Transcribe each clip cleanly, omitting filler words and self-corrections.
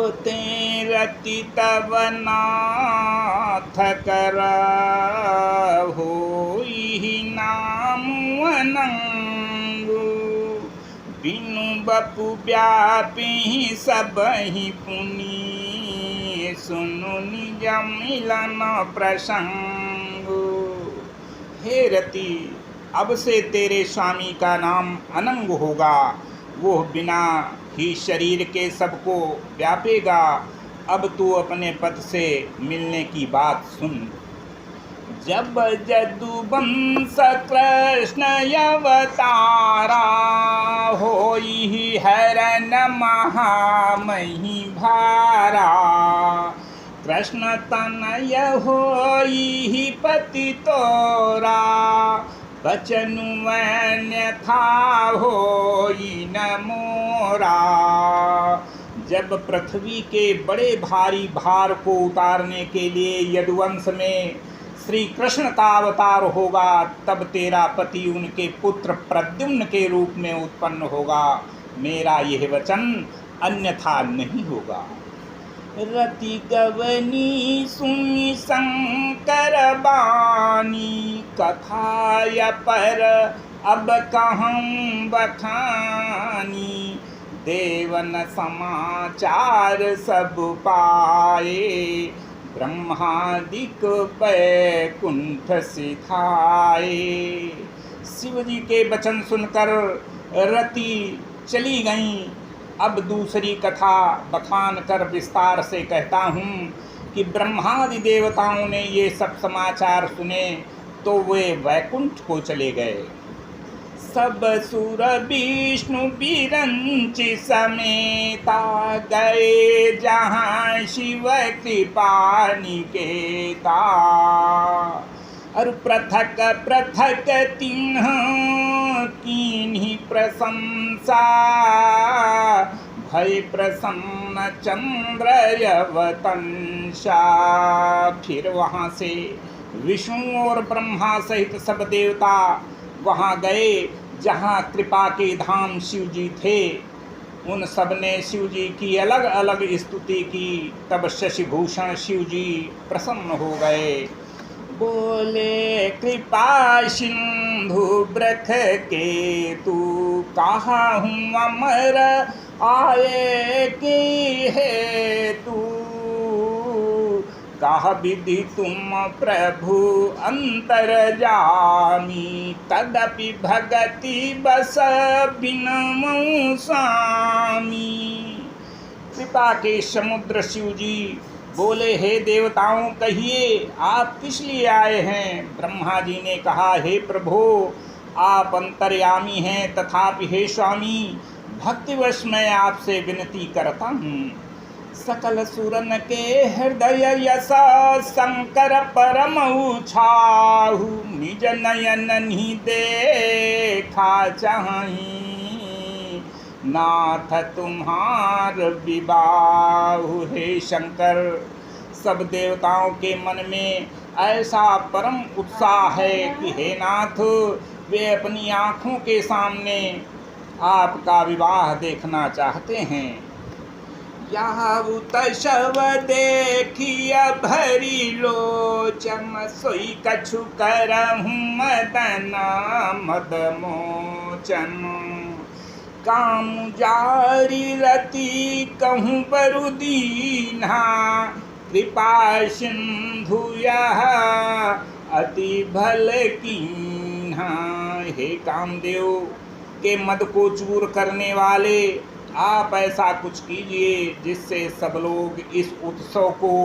होते रति तब नाथ कर होई नाम अनंगु बिनु बपु व्यापी सबहि पुनि सुनु निज मिलन प्रसंग। हे रति, अब से तेरे स्वामी का नाम अनंग होगा, वो बिना ही शरीर के सबको व्यापेगा। अब तू अपने पद से मिलने की बात सुन। जब जदुवंश कृष्ण अवतारा होई हरन महामही भारा कृष्ण तनय होई पति तोरा बचनु अन्यथा होई न मोरा। जब पृथ्वी के बड़े भारी भार को उतारने के लिए यदुवंश में श्री कृष्ण का अवतार होगा, तब तेरा पति उनके पुत्र प्रद्युम्न के रूप में उत्पन्न होगा। मेरा यह वचन अन्यथा नहीं होगा। रति गवनी सुनि शंकर बानी कथाय पर अब कहूँ बखानी देवन समाचार सब पाए ब्रह्मादिक बैकुंठ सिधाए। शिव जी के वचन सुनकर रति चली गईं। अब दूसरी कथा बखान कर विस्तार से कहता हूँ कि ब्रह्मादि देवताओं ने ये सब समाचार सुने तो वे वैकुंठ को चले गए। सब सुर विष्णु बिरंचि समेता गए जहाँ शिव कृपा निकेता। और पृथक पृथक तिन्ह कीन्ही प्रशंसा भय प्रसन्न चंद्र यवतंसा। फिर वहाँ से विष्णु और ब्रह्मा सहित सब देवता वहाँ गए जहाँ कृपा के धाम शिव जी थे। उन सब ने शिव जी की अलग अलग स्तुति की। तब शशिभूषण शिव जी प्रसन्न हो गए। बोले कृपा सिंधु ब्रख के तू कहा हूँ अमर आए की है तू। कहा विधि तुम प्रभु अंतर जामी तदपि भगति बस बिनमु स्वामी। कृपा के समुद्र शिव जी बोले, हे देवताओं कहिए आप किस लिए आए हैं। ब्रह्मा जी ने कहा, हे प्रभु आप अंतर्यामी हैं, तथापि हे स्वामी भक्तिवश मैं आपसे विनती करता हूँ। सकल सुरन के हृदय यश शंकर परम छाहु निज नयन नहीं देखा चाही नाथ तुम्हार विबाहु। हे शंकर, सब देवताओं के मन में ऐसा परम उत्साह है कि हे नाथ वे अपनी आँखों के सामने आपका विवाह देखना चाहते हैं। याहुत शव देखिया भरी लोचन सोई कछु करहु मदन मद मोचन। काम जारी रति कहूँ बरु दीन्हा कृपा सिंधु यह अति भल कीन्हा। हे कामदेव के मद को चूर करने वाले, आप ऐसा कुछ कीजिए जिससे सब लोग इस उत्सव को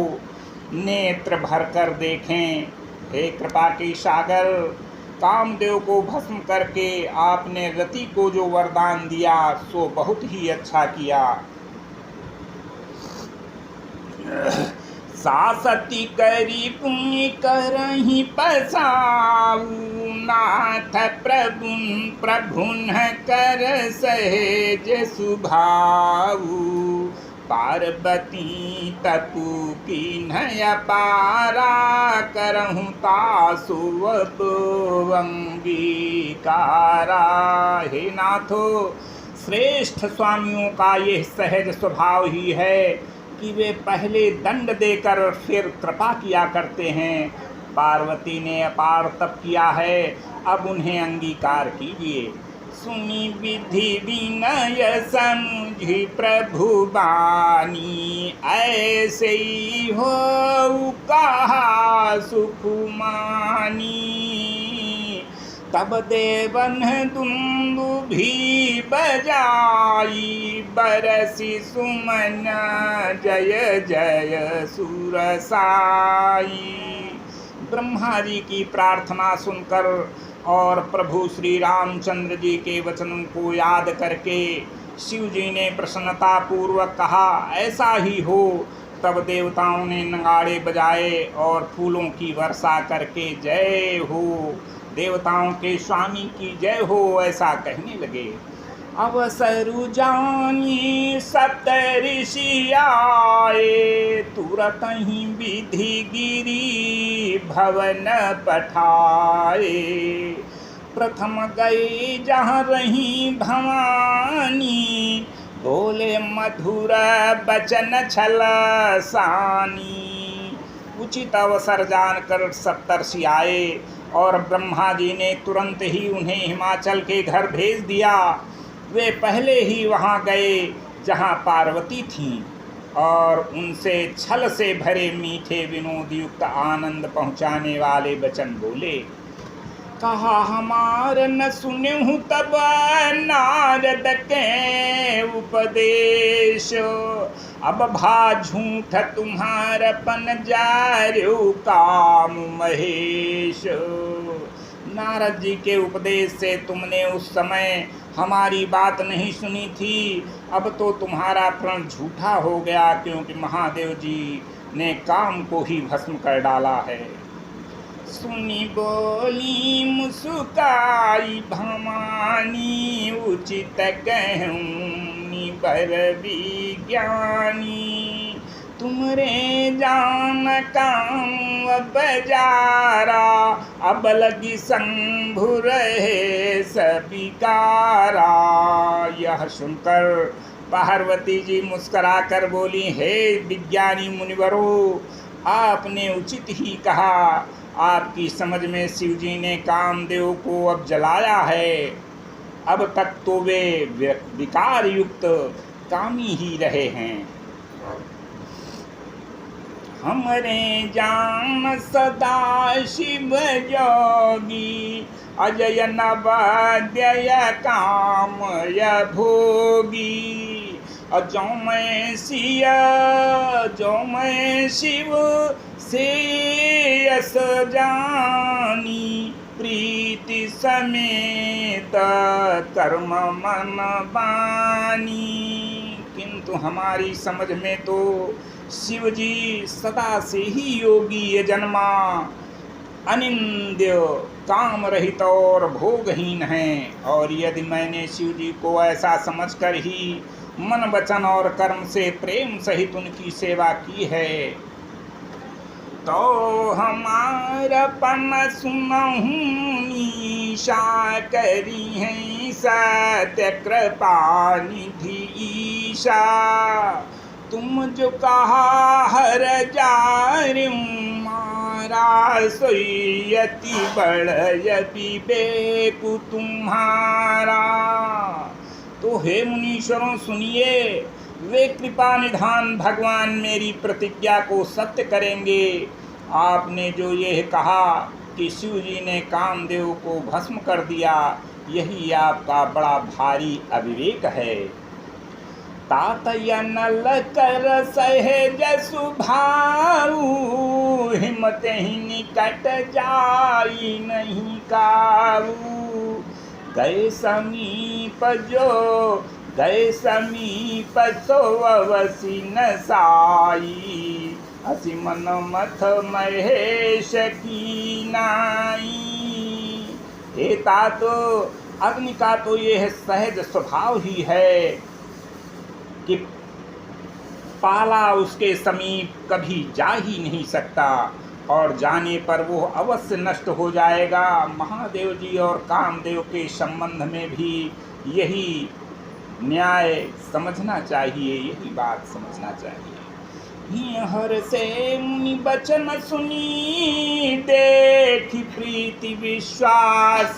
नेत्र भर कर देखें। हे कृपा के सागर, कामदेव को भस्म करके आपने रति को जो वरदान दिया सो बहुत ही अच्छा किया। सासती करी पुण्य करही पसाऊ नाथ प्रभुन कर सहेज सुभाऊ। पार्वती तपु की नया पारा करहूँ तासु अंगीकारा। हे नाथो, श्रेष्ठ स्वामियों का यह सहज स्वभाव ही है कि वे पहले दंड देकर फिर कृपा किया करते हैं। पार्वती ने अपार तप किया है, अब उन्हें अंगीकार कीजिए। सुनी विधि विनय समझी प्रभु बानी, ऐसे ही हो कहा सुकुमानी। तब देवन दुंदुभी बजाई, बरसी सुमन जय जय सुरसाई। ब्रह्मा जी की प्रार्थना सुनकर और प्रभु श्री रामचंद्र जी के वचनों को याद करके शिव जी ने प्रसन्नता पूर्वक कहा, ऐसा ही हो। तब देवताओं ने नगाड़े बजाए और फूलों की वर्षा करके जय हो, देवताओं के स्वामी की जय हो, ऐसा कहने लगे। अवसरु जानी सप्तऋषि आए, तुरत ही विधि गिरी भवन पठाए। प्रथम गए जहाँ रही भवानी, बोले मधुर बचन छल सानी। उचित अवसर जानकर सप्तर्षि आए और ब्रह्मा जी ने तुरंत ही उन्हें हिमाचल के घर भेज दिया। वे पहले ही वहाँ गए जहाँ पार्वती थीं और उनसे छल से भरे मीठे विनोद युक्त आनंद पहुँचाने वाले वचन बोले। कहा हमार न सुनहु तब नारद के उपदेश, अब भा झूठ तुम्हारपन जारु काम महेश। नारद जी के उपदेश से तुमने उस समय हमारी बात नहीं सुनी थी, अब तो तुम्हारा प्रण झूठा हो गया, क्योंकि महादेव जी ने काम को ही भस्म कर डाला है। सुनी बोली मुस्काई भवानी, उचित कहूनी बर विज्ञानी। तुमरे जान काम बजारा, अब लगी शंभु रहे सबिकारा। यह सुनकर पार्वती जी मुस्करा कर बोली, हे विज्ञानी मुनिवरों, आपने उचित ही कहा। आपकी समझ में शिव जी ने कामदेव को अब जलाया है। अब तक तो वे विकार युक्त कामी ही रहे हैं। हमरे जान सदा शिव जोगी, अजय नवद्य कामय भोगी। जो मैं शिव से यस जानी, प्रीति समेत कर्म मन बानी। किंतु हमारी समझ में तो शिव जी सदा से ही योगी ये जन्मा, अनिंद्य, काम रहित और भोगहीन हैं। और यदि मैंने शिव जी को ऐसा समझकर ही मन वचन और कर्म से प्रेम सहित उनकी सेवा की है, तो हमारा पन सुनहु ईशा करी है सत्य कृपा निधि ईशा। तुम जो कहा हर जारूं मारा, सोयति बड़य विवेकु तुम्हारा। तो हे मुनीश्वरों सुनिए, वे कृपा निधान भगवान मेरी प्रतिज्ञा को सत्य करेंगे। आपने जो यह कहा कि शिव जी ने कामदेव को भस्म कर दिया, यही आपका बड़ा भारी अविवेक है। तातया नल कर सहज सुभाऊ, हिम्मत ही निकट जाई नहीं काऊ। गए समीप सो अवसी न साई, असी मन मथ महेश की नाई। हे तातो, अग्नि का तो यह सहज स्वभाव ही है कि पाला उसके समीप कभी जा ही नहीं सकता, और जाने पर वो अवश्य नष्ट हो जाएगा। महादेव जी और कामदेव के संबंध में भी यही न्याय समझना चाहिए, यही बात समझना चाहिए। हर से मुनि बचन सुनी, देखी प्रीति विश्वास।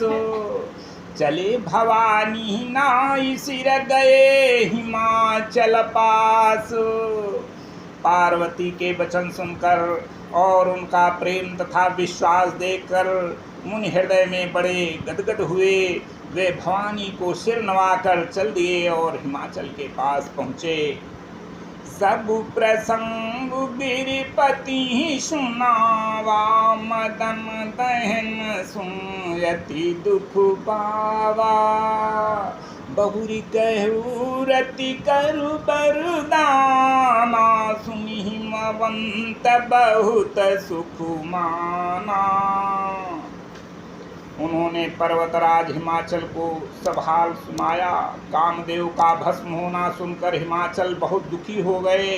चले भवानी नाई सिर गए हिमाचल पास। पार्वती के वचन सुनकर और उनका प्रेम तथा विश्वास देखकर मुनि हृदय में बड़े गदगद हुए। वे भवानी को सिर नवाकर चल दिए और हिमाचल के पास पहुँचे। सब प्रसंग वीरपति सुनावा, मदन दहन सुयति दुख पावा। बहुरी कहू रति करु बरदाना, सुनि हिमवंत बहुत सुख माना। उन्होंने पर्वतराज हिमाचल को सब हाल सुनाया। कामदेव का भस्म होना सुनकर हिमाचल बहुत दुखी हो गए।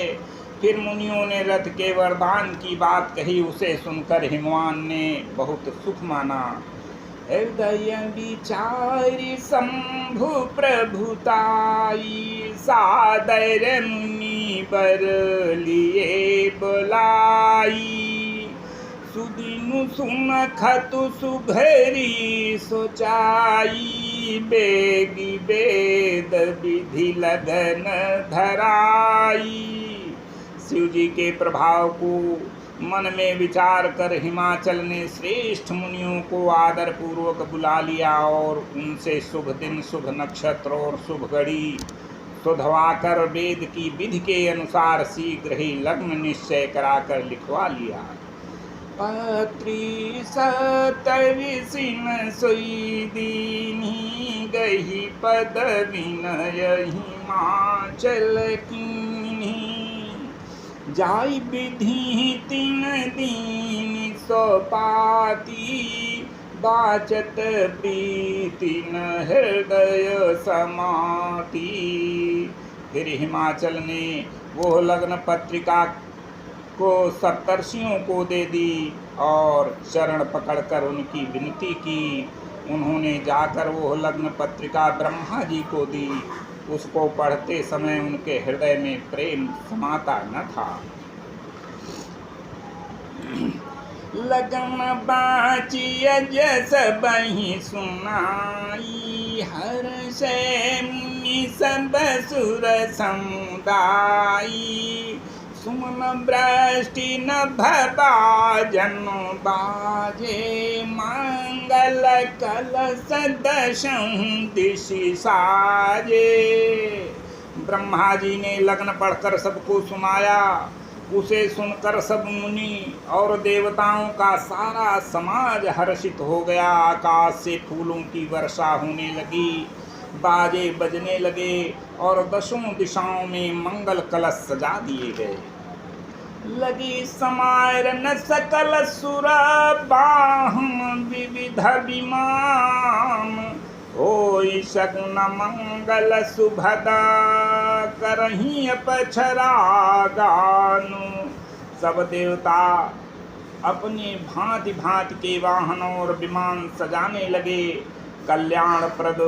फिर मुनियों ने रथ के वरदान की बात कही, उसे सुनकर हिमवान ने बहुत सुख माना। हृदय विचारि शंभु प्रभुताई, सादर मुनि बर लिए बुलाई। सुदिनु सुनखतु सुघरी सोचाई, बेगी वेद विधि लगन धराई। शिव जी के प्रभाव को मन में विचार कर हिमाचल ने श्रेष्ठ मुनियों को आदर पूर्वक बुला लिया और उनसे शुभ दिन, शुभ नक्षत्र और शुभ घड़ी सुधवाकर वेद की विधि के अनुसार शीघ्र ही लग्न निश्चय कराकर लिखवा लिया। पत्री सतविसिन सोई दीनी, गही पद विनय हिमाचल कीन्ही। जाई विधि तीन दीन सोपाती, बाचत प्रीति न हृदय समाती। फिर हिमाचल ने वो लग्न पत्रिका को सप्तर्षियों को दे दी और चरण पकड़कर उनकी विनती की। उन्होंने जाकर वो लग्न पत्रिका ब्रह्मा जी को दी। उसको पढ़ते समय उनके हृदय में प्रेम समाता न था। लगन बाचिय जस बही सुनाई, हर से मुनि सब सुर समुदाई। सुमन वृष्टि न भवाजन बाजे, मंगल कलश दशम दिशि साजे। ब्रह्मा जी ने लग्न पढ़कर सबको सुनाया। उसे सुनकर सब मुनि और देवताओं का सारा समाज हर्षित हो गया। आकाश से फूलों की वर्षा होने लगी, बाजे बजने लगे और दसों दिशाओं में मंगल कलश सजा दिए गए। लगी समायरन सकल सुर बाहन, विविध विमान होई सगुन मंगल सुभदा, करही अपछरा गानु। सब देवता अपने भांति भांति के वाहन और विमान सजाने लगे। कल्याणप्रद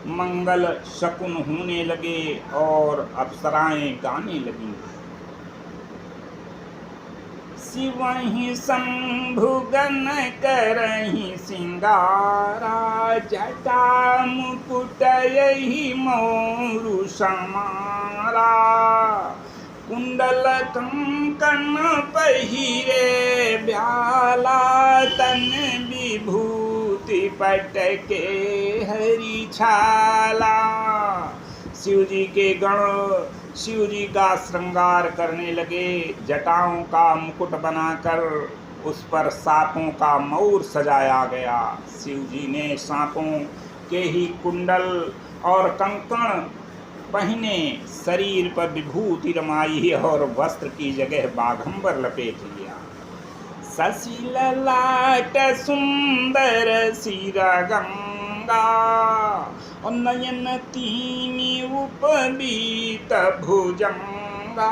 मंगल शकुन होने लगे और अप्सराएं गाने लगी। शिवहि शंभु गण करहि सिंगारा, जटा मुकुट यही मोरु समारा। कुंडल कंकण पहिरे ब्याला, तन विभूति पटके हरि छाला। शिव जी के गण शिव जी का श्रृंगार करने लगे। जटाओं का मुकुट बनाकर उस पर सांपों का मऊर सजाया गया। शिव जी ने सांपों के ही कुंडल और कंकण पहने, शरीर पर विभूति रमाई और वस्त्र की जगह बाघंबर लपेट लिया। शशि ललाट सुंदर सिर गंगा, और नयन तीनी उपबीत भुजंगा।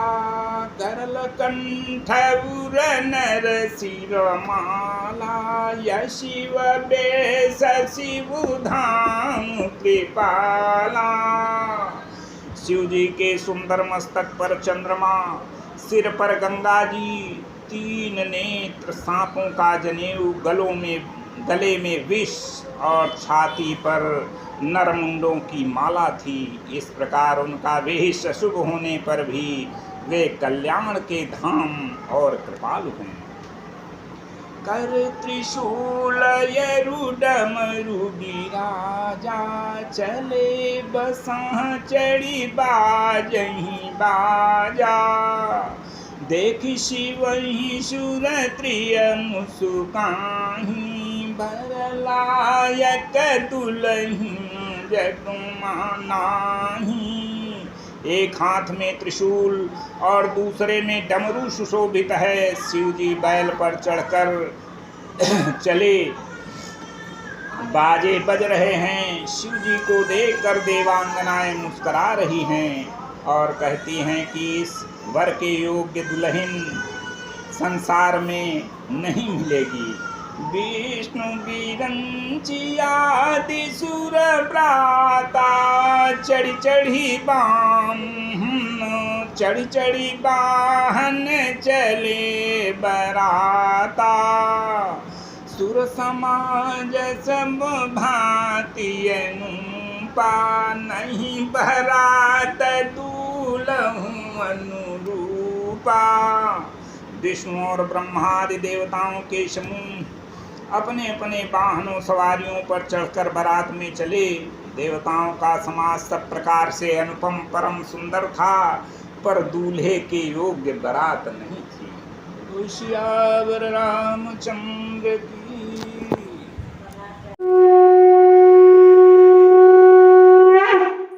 करल कंठ उर नर शिर माला, यशिव बेस शिव धाम कृपाला। शिव जी के सुंदर मस्तक पर चंद्रमा, सिर पर गंगा जी, 3 नेत्र, सांपों का जनेऊ, गले में विष और छाती पर नरमुंडों की माला थी। इस प्रकार उनका वेश शुभ होने पर भी वे कल्याण के धाम और कृपालु हैं। कर त्रिशूल यरु डमरु बिराजा, चले बसां चढ़ी बाजहीं बाजा। देख शिवहि सुरत्रिय मुसुकाहीं, भरलायक दुलहीं जगमानाहीं। एक हाथ में त्रिशूल और दूसरे में डमरू सुशोभित है। शिव जी बैल पर चढ़कर चले, बाजे बज रहे हैं। शिव जी को देखकर देवांगनाएं मुस्कुरा रही हैं और कहती हैं कि इस वर के योग्य दुल्हन संसार में नहीं मिलेगी। विष्णु विरंची आदि सुर प्राता, चढ़ी चढ़ी बाहन चले बराता। सुर समाज सब भांति अनुपा, नहीं बरात दूल्हू अनुरूपा। विष्णु और ब्रह्मादि देवताओं के समूह अपने अपने वाहनों सवारियों पर चढ़कर बारात में चले। देवताओं का समाज सब प्रकार से अनुपम परम सुंदर था, पर दूल्हे के योग्य बारात नहीं थी। सियावर रामचंद्र की